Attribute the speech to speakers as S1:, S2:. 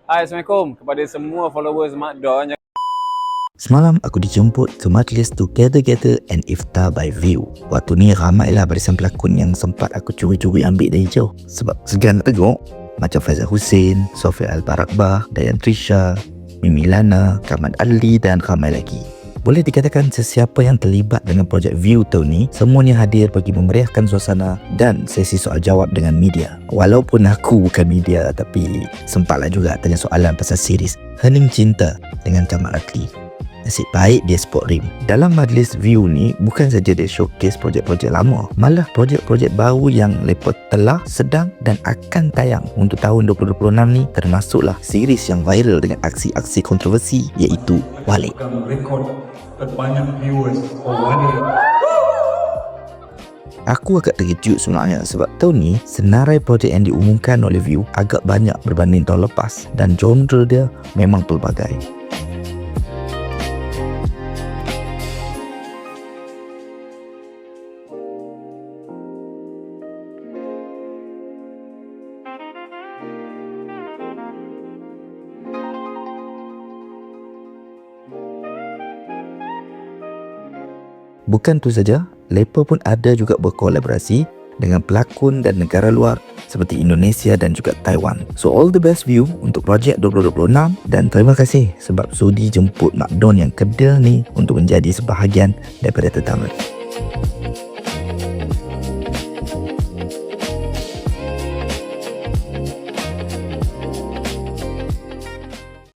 S1: Hai, Assalamualaikum kepada semua followers Mak Don.
S2: Semalam aku dijemput ke majlis Together and Iftar by View. Waktu ni ramailah barisan pelakon yang sempat aku curi-curi ambil dari jauh. Sebab segan nak tengok macam Faizal Hussein, Sofia Al-Barakbah, Dayan Trisha, Mimi Lana, Kamad Ali dan ramai lagi. Boleh dikatakan sesiapa yang terlibat dengan projek View tahun ni semuanya hadir bagi memeriahkan suasana dan sesi soal jawab dengan media. Walaupun aku bukan media, tapi sempatlah juga tanya soalan pasal series Hening Cinta dengan Camat Rakli. Nasib baik dia spot rim. Dalam majlis View ni bukan saja dia showcase projek-projek lama, malah projek-projek baru yang lepas telah, sedang dan akan tayang untuk tahun 2026 ni, termasuklah series yang viral dengan aksi-aksi kontroversi iaitu Walik.
S3: Rekod terbanyak viewers for one day.
S2: Aku agak terkejut sebenarnya sebab tahun ni senarai projek yang diumumkan oleh View agak banyak berbanding tahun lepas dan genre dia memang pelbagai. Bukan tu saja, Lepa pun ada juga berkolaborasi dengan pelakon dan negara luar seperti Indonesia dan juga Taiwan. So all the best View untuk projek 2026 dan terima kasih sebab sudi jemput Mak Don yang kedel ni untuk menjadi sebahagian daripada tetamu.